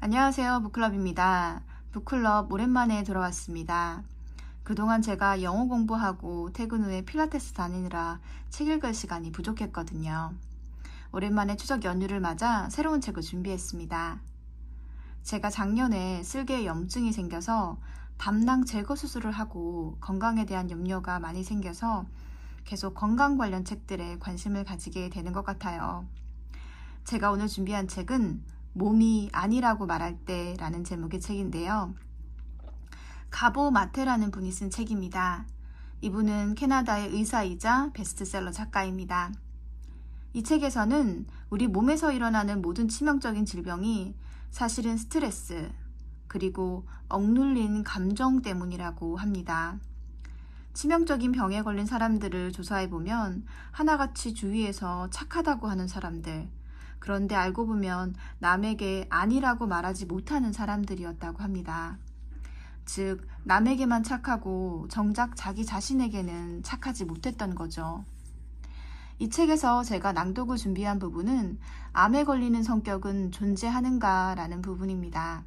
안녕하세요. 북클럽입니다. 북클럽 오랜만에 돌아왔습니다. 그동안 제가 영어 공부하고 퇴근 후에 필라테스 다니느라 책 읽을 시간이 부족했거든요. 오랜만에 추석 연휴를 맞아 새로운 책을 준비했습니다. 제가 작년에 쓸개에 염증이 생겨서 담낭 제거 수술을 하고 건강에 대한 염려가 많이 생겨서 계속 건강 관련 책들에 관심을 가지게 되는 것 같아요. 제가 오늘 준비한 책은 몸이 아니라고 말할 때 라는 제목의 책인데요. 가보 마테라는 분이 쓴 책입니다. 이분은 캐나다의 의사이자 베스트셀러 작가입니다. 이 책에서는 우리 몸에서 일어나는 모든 치명적인 질병이 사실은 스트레스, 그리고 억눌린 감정 때문이라고 합니다. 치명적인 병에 걸린 사람들을 조사해보면 하나같이 주위에서 착하다고 하는 사람들, 그런데 알고 보면 남에게 아니라고 말하지 못하는 사람들이었다고 합니다. 즉, 남에게만 착하고 정작 자기 자신에게는 착하지 못했던 거죠. 이 책에서 제가 낭독을 준비한 부분은 암에 걸리는 성격은 존재하는가 라는 부분입니다.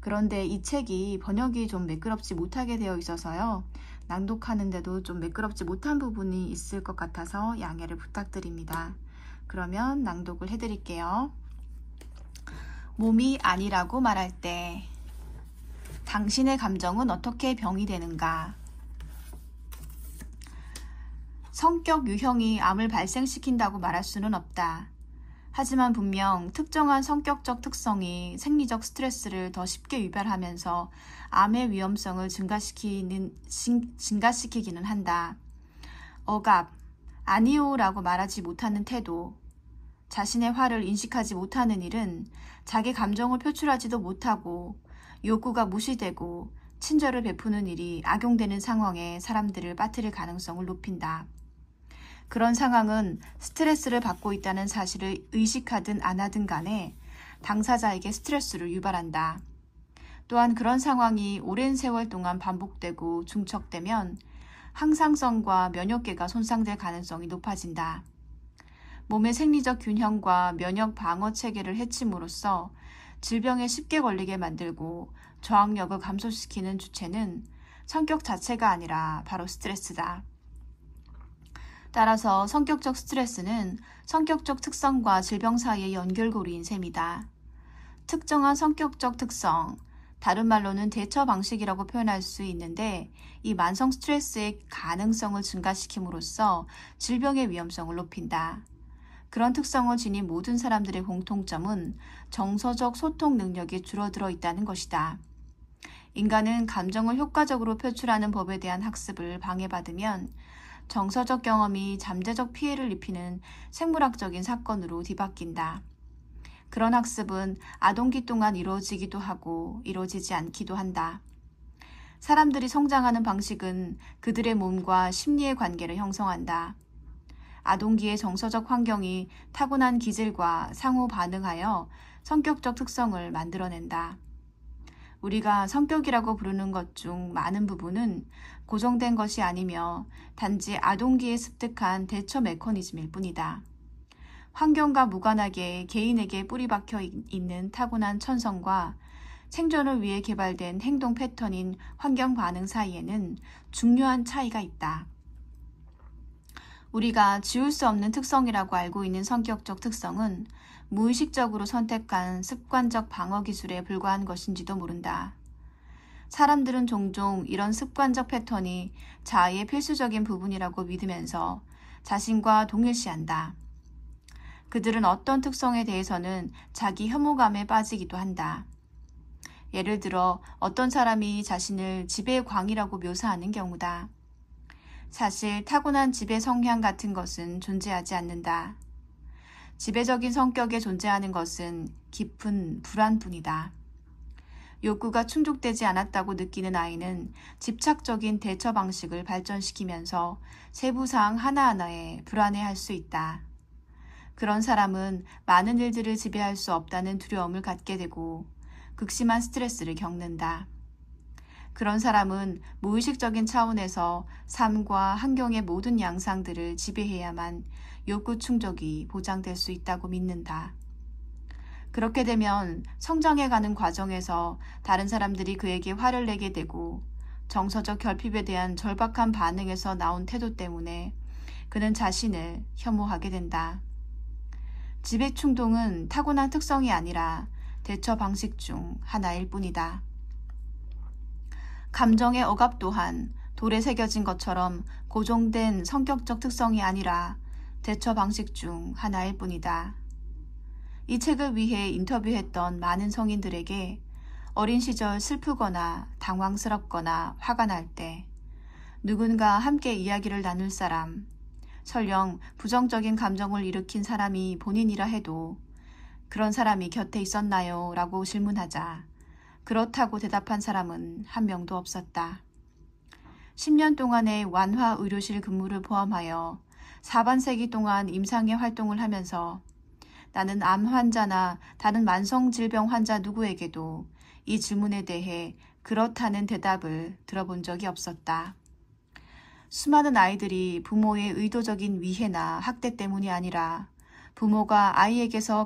그런데 이 책이 번역이 좀 매끄럽지 못하게 되어 있어서요. 낭독하는데도 좀 매끄럽지 못한 부분이 있을 것 같아서 양해를 부탁드립니다. 그러면 낭독을 해드릴게요. 몸이 아니라고 말할 때 당신의 감정은 어떻게 병이 되는가? 성격 유형이 암을 발생시킨다고 말할 수는 없다. 하지만 분명 특정한 성격적 특성이 생리적 스트레스를 더 쉽게 유발하면서 암의 위험성을 증가시키기는 한다. 억압, 아니요 라고 말하지 못하는 태도, 자신의 화를 인식하지 못하는 일은 자기 감정을 표출하지도 못하고 욕구가 무시되고 친절을 베푸는 일이 악용되는 상황에 사람들을 빠뜨릴 가능성을 높인다. 그런 상황은 스트레스를 받고 있다는 사실을 의식하든 안 하든 간에 당사자에게 스트레스를 유발한다. 또한 그런 상황이 오랜 세월 동안 반복되고 중첩되면 항상성과 면역계가 손상될 가능성이 높아진다. 몸의 생리적 균형과 면역 방어 체계를 해침으로써 질병에 쉽게 걸리게 만들고 저항력을 감소시키는 주체는 성격 자체가 아니라 바로 스트레스다. 따라서 성격적 스트레스는 성격적 특성과 질병 사이의 연결고리인 셈이다. 특정한 성격적 특성, 다른 말로는 대처 방식이라고 표현할 수 있는데 이 만성 스트레스의 가능성을 증가시킴으로써 질병의 위험성을 높인다. 그런 특성을 지닌 모든 사람들의 공통점은 정서적 소통 능력이 줄어들어 있다는 것이다. 인간은 감정을 효과적으로 표출하는 법에 대한 학습을 방해받으면 정서적 경험이 잠재적 피해를 입히는 생물학적인 사건으로 뒤바뀐다. 그런 학습은 아동기 동안 이루어지기도 하고 이루어지지 않기도 한다. 사람들이 성장하는 방식은 그들의 몸과 심리의 관계를 형성한다. 아동기의 정서적 환경이 타고난 기질과 상호 반응하여 성격적 특성을 만들어낸다. 우리가 성격이라고 부르는 것 중 많은 부분은 고정된 것이 아니며 단지 아동기에 습득한 대처 메커니즘일 뿐이다. 환경과 무관하게 개인에게 뿌리박혀 있는 타고난 천성과 생존을 위해 개발된 행동 패턴인 환경 반응 사이에는 중요한 차이가 있다. 우리가 지울 수 없는 특성이라고 알고 있는 성격적 특성은 무의식적으로 선택한 습관적 방어 기술에 불과한 것인지도 모른다. 사람들은 종종 이런 습관적 패턴이 자아의 필수적인 부분이라고 믿으면서 자신과 동일시한다. 그들은 어떤 특성에 대해서는 자기 혐오감에 빠지기도 한다. 예를 들어 어떤 사람이 자신을 지배의 광이라고 묘사하는 경우다. 사실 타고난 지배 성향 같은 것은 존재하지 않는다. 지배적인 성격에 존재하는 것은 깊은 불안뿐이다. 욕구가 충족되지 않았다고 느끼는 아이는 집착적인 대처 방식을 발전시키면서 세부사항 하나하나에 불안해할 수 있다. 그런 사람은 많은 일들을 지배할 수 없다는 두려움을 갖게 되고 극심한 스트레스를 겪는다. 그런 사람은 무의식적인 차원에서 삶과 환경의 모든 양상들을 지배해야만 욕구 충족이 보장될 수 있다고 믿는다. 그렇게 되면 성장해가는 과정에서 다른 사람들이 그에게 화를 내게 되고 정서적 결핍에 대한 절박한 반응에서 나온 태도 때문에 그는 자신을 혐오하게 된다. 지배 충동은 타고난 특성이 아니라 대처 방식 중 하나일 뿐이다. 감정의 억압 또한 돌에 새겨진 것처럼 고정된 성격적 특성이 아니라 대처 방식 중 하나일 뿐이다. 이 책을 위해 인터뷰했던 많은 성인들에게 어린 시절 슬프거나 당황스럽거나 화가 날 때 누군가 함께 이야기를 나눌 사람, 설령 부정적인 감정을 일으킨 사람이 본인이라 해도 그런 사람이 곁에 있었나요? 라고 질문하자 그렇다고 대답한 사람은 한 명도 없었다. 10년 동안의 완화 의료실 근무를 포함하여 4반세기 동안 임상의 활동을 하면서 나는 암 환자나 다른 만성 질병 환자 누구에게도 이 질문에 대해 그렇다는 대답을 들어본 적이 없었다. 수많은 아이들이 부모의 의도적인 위해나 학대 때문이 아니라 부모가 아이에게서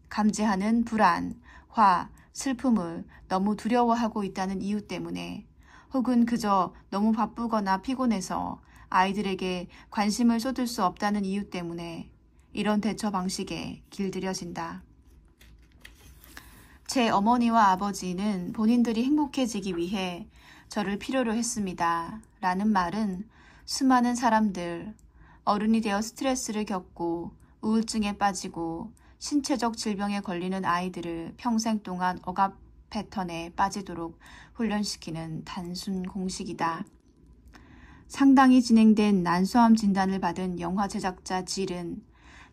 감지하는 불안, 화, 슬픔을 너무 두려워하고 있다는 이유 때문에 혹은 그저 너무 바쁘거나 피곤해서 아이들에게 관심을 쏟을 수 없다는 이유 때문에 이런 대처 방식에 길들여진다. 제 어머니와 아버지는 본인들이 행복해지기 위해 저를 필요로 했습니다. 라는 말은 수많은 사람들, 어른이 되어 스트레스를 겪고 우울증에 빠지고 신체적 질병에 걸리는 아이들을 평생 동안 억압 패턴에 빠지도록 훈련시키는 단순 공식이다. 상당히 진행된 난소암 진단을 받은 영화 제작자 질은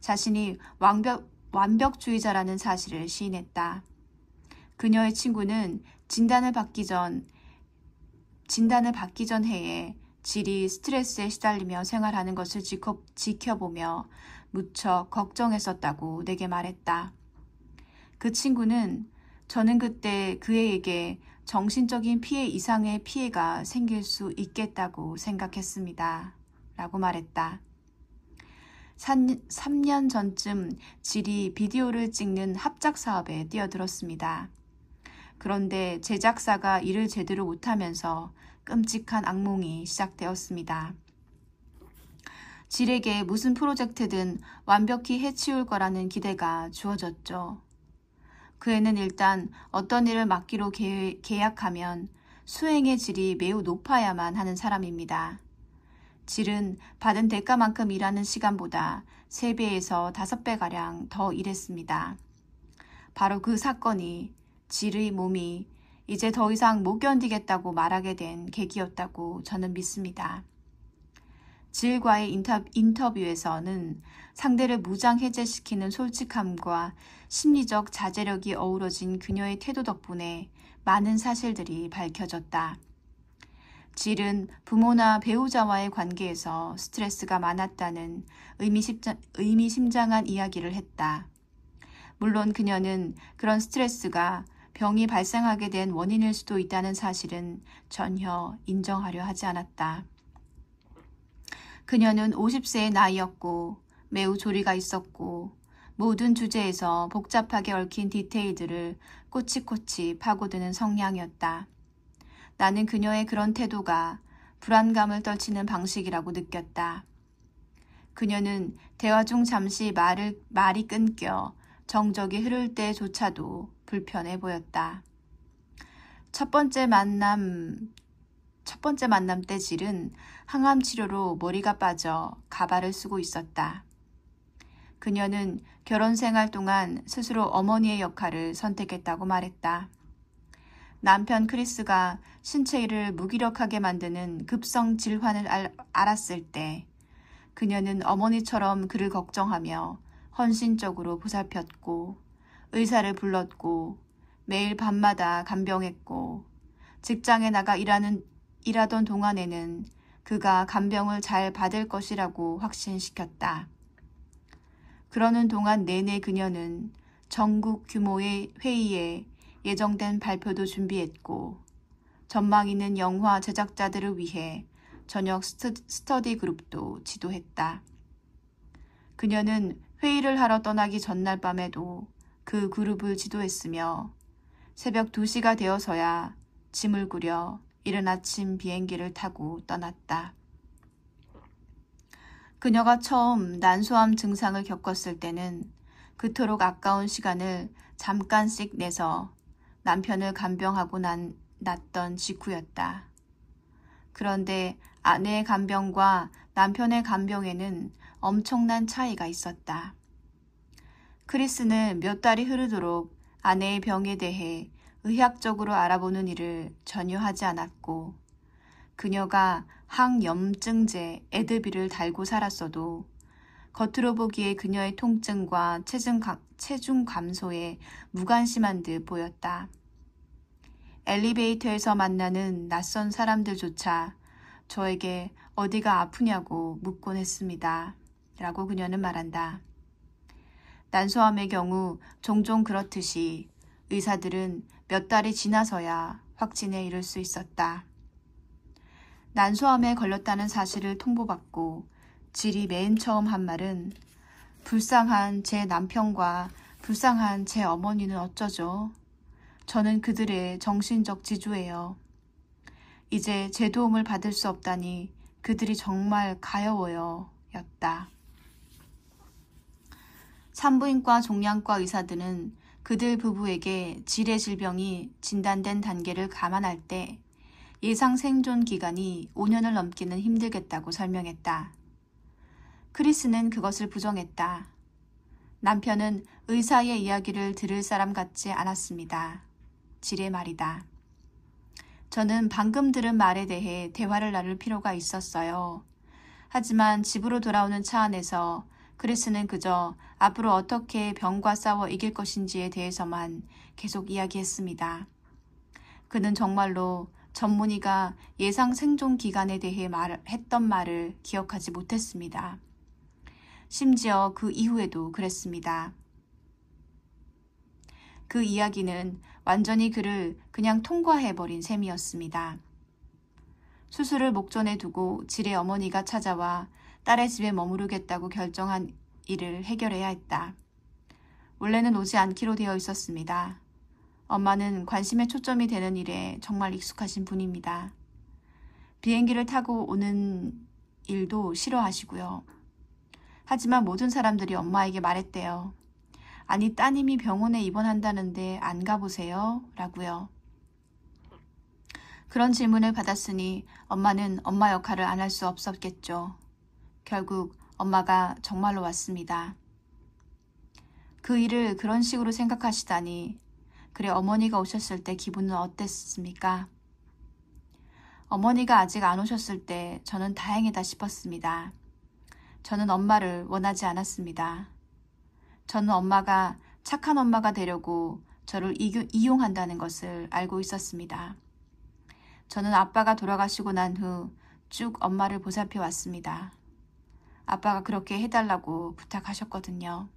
자신이 완벽주의자라는 사실을 시인했다. 그녀의 친구는 진단을 받기 전 해에 질이 스트레스에 시달리며 생활하는 것을 지켜보며 무척 걱정했었다고 내게 말했다. 그 친구는 저는 그때 그에게 정신적인 피해 이상의 피해가 생길 수 있겠다고 생각했습니다. 라고 말했다. 3년 전쯤 질이 비디오를 찍는 합작 사업에 뛰어들었습니다. 그런데 제작사가 일을 제대로 못하면서 끔찍한 악몽이 시작되었습니다. 질에게 무슨 프로젝트든 완벽히 해치울 거라는 기대가 주어졌죠. 그 애는 일단 어떤 일을 맡기로 계약하면 수행의 질이 매우 높아야만 하는 사람입니다. 질은 받은 대가만큼 일하는 시간보다 3배에서 5배가량 더 일했습니다. 바로 그 사건이 질의 몸이 이제 더 이상 못 견디겠다고 말하게 된 계기였다고 저는 믿습니다. 질과의 인터뷰에서는 상대를 무장해제시키는 솔직함과 심리적 자제력이 어우러진 그녀의 태도 덕분에 많은 사실들이 밝혀졌다. 질은 부모나 배우자와의 관계에서 스트레스가 많았다는 의미심장한 이야기를 했다. 물론 그녀는 그런 스트레스가 병이 발생하게 된 원인일 수도 있다는 사실은 전혀 인정하려 하지 않았다. 그녀는 50세의 나이였고 매우 조리가 있었고 모든 주제에서 복잡하게 얽힌 디테일들을 꼬치꼬치 파고드는 성향이었다. 나는 그녀의 그런 태도가 불안감을 떨치는 방식이라고 느꼈다. 그녀는 대화 중 잠시 말이 끊겨 정적이 흐를 때조차도 불편해 보였다. 첫 번째 만남 때 질은 항암 치료로 머리가 빠져 가발을 쓰고 있었다. 그녀는 결혼 생활 동안 스스로 어머니의 역할을 선택했다고 말했다. 남편 크리스가 신체를 무기력하게 만드는 급성 질환을 알았을 때 그녀는 어머니처럼 그를 걱정하며 헌신적으로 보살폈고 의사를 불렀고 매일 밤마다 간병했고 직장에 나가 일하던 동안에는 그가 간병을 잘 받을 것이라고 확신시켰다. 그러는 동안 내내 그녀는 전국 규모의 회의에 예정된 발표도 준비했고 전망 있는 영화 제작자들을 위해 저녁 스터디 그룹도 지도했다. 그녀는 회의를 하러 떠나기 전날 밤에도 그 그룹을 지도했으며 새벽 2시가 되어서야 짐을 꾸려 이른 아침 비행기를 타고 떠났다. 그녀가 처음 난소암 증상을 겪었을 때는 그토록 아까운 시간을 잠깐씩 내서 남편을 간병하고 났던 직후였다. 그런데 아내의 간병과 남편의 간병에는 엄청난 차이가 있었다. 크리스는 몇 달이 흐르도록 아내의 병에 대해 의학적으로 알아보는 일을 전혀 하지 않았고 그녀가 항염증제 에드빌을 달고 살았어도 겉으로 보기에 그녀의 통증과 체중 감소에 무관심한 듯 보였다. 엘리베이터에서 만나는 낯선 사람들조차 저에게 어디가 아프냐고 묻곤 했습니다. 라고 그녀는 말한다. 난소암의 경우 종종 그렇듯이 의사들은 몇 달이 지나서야 확진에 이를 수 있었다. 난소암에 걸렸다는 사실을 통보받고 질이 맨 처음 한 말은 불쌍한 제 남편과 불쌍한 제 어머니는 어쩌죠? 저는 그들의 정신적 지주예요. 이제 제 도움을 받을 수 없다니 그들이 정말 가여워요. 였다. 산부인과 종양과 의사들은 그들 부부에게 질의 질병이 진단된 단계를 감안할 때 예상 생존 기간이 5년을 넘기는 힘들겠다고 설명했다. 크리스는 그것을 부정했다. 남편은 의사의 이야기를 들을 사람 같지 않았습니다. 질의 말이다. 저는 방금 들은 말에 대해 대화를 나눌 필요가 있었어요. 하지만 집으로 돌아오는 차 안에서 크리스는 그저 앞으로 어떻게 병과 싸워 이길 것인지에 대해서만 계속 이야기했습니다. 그는 정말로 전문의가 예상 생존 기간에 대해 했던 말을 기억하지 못했습니다. 심지어 그 이후에도 그랬습니다. 그 이야기는 완전히 그를 그냥 통과해버린 셈이었습니다. 수술을 목전에 두고 질의 어머니가 찾아와 딸의 집에 머무르겠다고 결정한 일을 해결해야 했다. 원래는 오지 않기로 되어 있었습니다. 엄마는 관심의 초점이 되는 일에 정말 익숙하신 분입니다. 비행기를 타고 오는 일도 싫어하시고요. 하지만 모든 사람들이 엄마에게 말했대요. 아니 따님이 병원에 입원한다는데 안 가보세요? 라고요. 그런 질문을 받았으니 엄마는 엄마 역할을 안 할 수 없었겠죠. 결국 엄마가 정말로 왔습니다. 그 일을 그런 식으로 생각하시다니 그래 어머니가 오셨을 때 기분은 어땠습니까? 어머니가 아직 안 오셨을 때 저는 다행이다 싶었습니다. 저는 엄마를 원하지 않았습니다. 저는 엄마가 착한 엄마가 되려고 저를 이용한다는 것을 알고 있었습니다. 저는 아빠가 돌아가시고 난 후 쭉 엄마를 보살펴 왔습니다. 아빠가 그렇게 해달라고 부탁하셨거든요.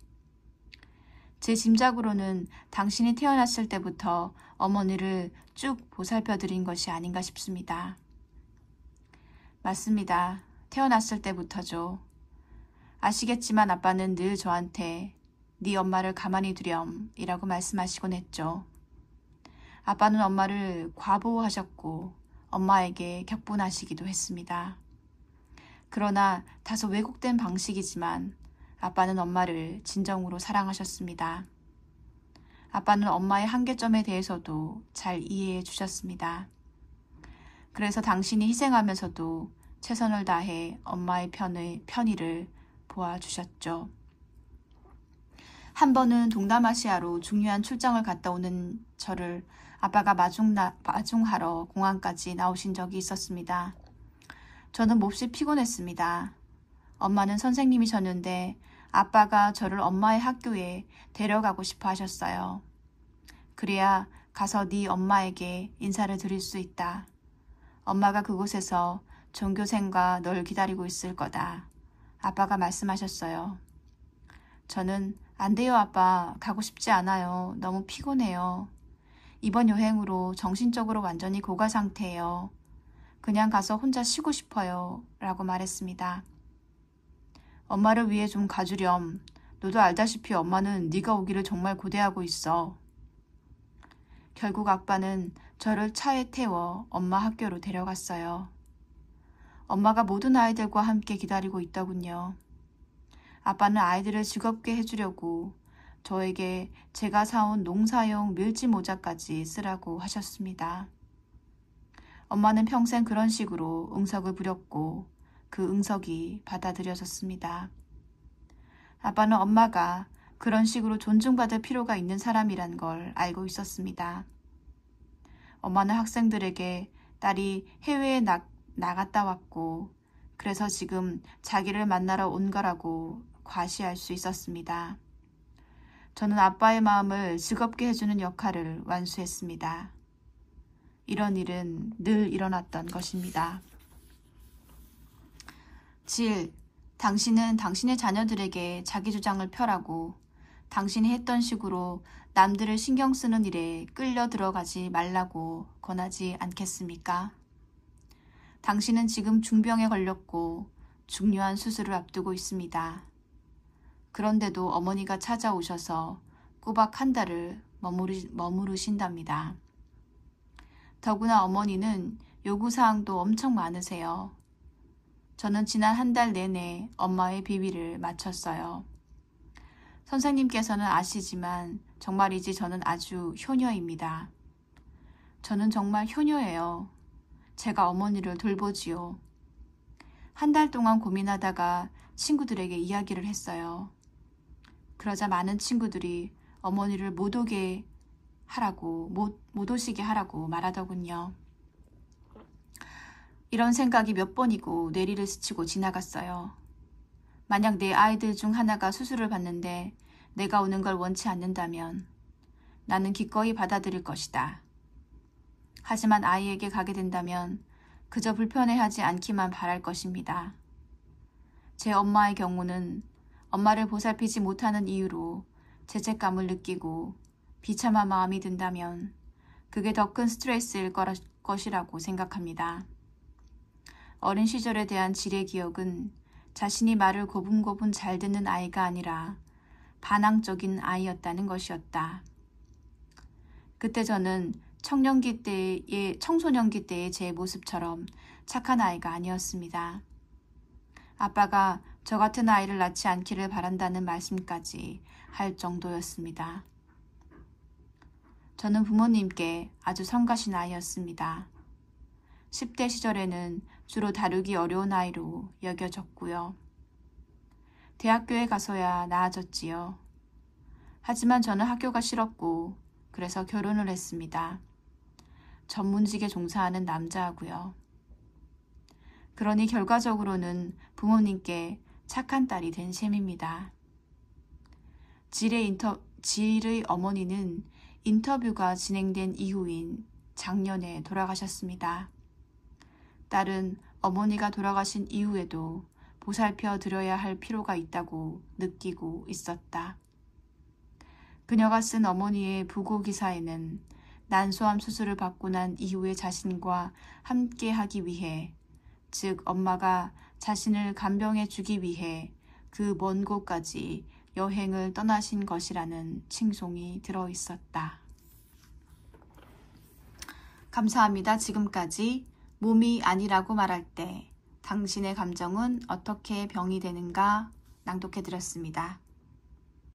제 짐작으로는 당신이 태어났을 때부터 어머니를 쭉 보살펴드린 것이 아닌가 싶습니다. 맞습니다. 태어났을 때부터죠. 아시겠지만 아빠는 늘 저한테 네 엄마를 가만히 두렴 이라고 말씀하시곤 했죠. 아빠는 엄마를 과보호하셨고 엄마에게 격분하시기도 했습니다. 그러나 다소 왜곡된 방식이지만 아빠는 엄마를 진정으로 사랑하셨습니다. 아빠는 엄마의 한계점에 대해서도 잘 이해해 주셨습니다. 그래서 당신이 희생하면서도 최선을 다해 엄마의 편의를 보아주셨죠. 한 번은 동남아시아로 중요한 출장을 갔다 오는 저를 아빠가 마중하러 공항까지 나오신 적이 있었습니다. 저는 몹시 피곤했습니다. 엄마는 선생님이셨는데 아빠가 저를 엄마의 학교에 데려가고 싶어 하셨어요. 그래야 가서 네 엄마에게 인사를 드릴 수 있다. 엄마가 그곳에서 종교생과 널 기다리고 있을 거다. 아빠가 말씀하셨어요. 저는 안 돼요 아빠. 가고 싶지 않아요. 너무 피곤해요. 이번 여행으로 정신적으로 완전히 고갈 상태예요. 그냥 가서 혼자 쉬고 싶어요. 라고 말했습니다. 엄마를 위해 좀 가주렴. 너도 알다시피 엄마는 네가 오기를 정말 고대하고 있어. 결국 아빠는 저를 차에 태워 엄마 학교로 데려갔어요. 엄마가 모든 아이들과 함께 기다리고 있더군요. 아빠는 아이들을 즐겁게 해주려고 저에게 제가 사온 농사용 밀짚 모자까지 쓰라고 하셨습니다. 엄마는 평생 그런 식으로 응석을 부렸고 그 응석이 받아들여졌습니다. 아빠는 엄마가 그런 식으로 존중받을 필요가 있는 사람이란 걸 알고 있었습니다. 엄마는 학생들에게 딸이 해외에 나갔다 왔고 그래서 지금 자기를 만나러 온 거라고 과시할 수 있었습니다. 저는 아빠의 마음을 즐겁게 해주는 역할을 완수했습니다. 이런 일은 늘 일어났던 것입니다. 질, 당신은 당신의 자녀들에게 자기 주장을 펴라고 당신이 했던 식으로 남들을 신경 쓰는 일에 끌려 들어가지 말라고 권하지 않겠습니까? 당신은 지금 중병에 걸렸고 중요한 수술을 앞두고 있습니다. 그런데도 어머니가 찾아오셔서 꼬박 한 달을 머무르신답니다. 더구나 어머니는 요구사항도 엄청 많으세요. 저는 지난 한 달 내내 엄마의 비위를 맞췄어요. 선생님께서는 아시지만 정말이지 저는 아주 효녀입니다. 저는 정말 효녀예요. 제가 어머니를 돌보지요. 한 달 동안 고민하다가 친구들에게 이야기를 했어요. 그러자 많은 친구들이 어머니를 못 오시게 하라고 말하더군요. 이런 생각이 몇 번이고 뇌리를 스치고 지나갔어요. 만약 내 아이들 중 하나가 수술을 받는데 내가 오는 걸 원치 않는다면 나는 기꺼이 받아들일 것이다. 하지만 아이에게 가게 된다면 그저 불편해하지 않기만 바랄 것입니다. 제 엄마의 경우는 엄마를 보살피지 못하는 이유로 죄책감을 느끼고 비참한 마음이 든다면 그게 더 큰 스트레스일 것이라고 생각합니다. 어린 시절에 대한 질의 기억은 자신이 말을 고분고분 잘 듣는 아이가 아니라 반항적인 아이였다는 것이었다. 그때 저는 청소년기 때의 제 모습처럼 착한 아이가 아니었습니다. 아빠가 저 같은 아이를 낳지 않기를 바란다는 말씀까지 할 정도였습니다. 저는 부모님께 아주 성가신 아이였습니다. 10대 시절에는 주로 다루기 어려운 아이로 여겨졌고요. 대학교에 가서야 나아졌지요. 하지만 저는 학교가 싫었고 그래서 결혼을 했습니다. 전문직에 종사하는 남자하고요. 그러니 결과적으로는 부모님께 착한 딸이 된 셈입니다. 질의 어머니는 인터뷰가 진행된 이후인 작년에 돌아가셨습니다. 딸은 어머니가 돌아가신 이후에도 보살펴 드려야 할 필요가 있다고 느끼고 있었다. 그녀가 쓴 어머니의 부고 기사에는 난소암 수술을 받고 난 이후의 자신과 함께하기 위해, 즉 엄마가 자신을 간병해 주기 위해 그 먼 곳까지 여행을 떠나신 것이라는 칭송이 들어있었다. 감사합니다. 지금까지 몸이 아니라고 말할 때 당신의 감정은 어떻게 병이 되는가 낭독해드렸습니다.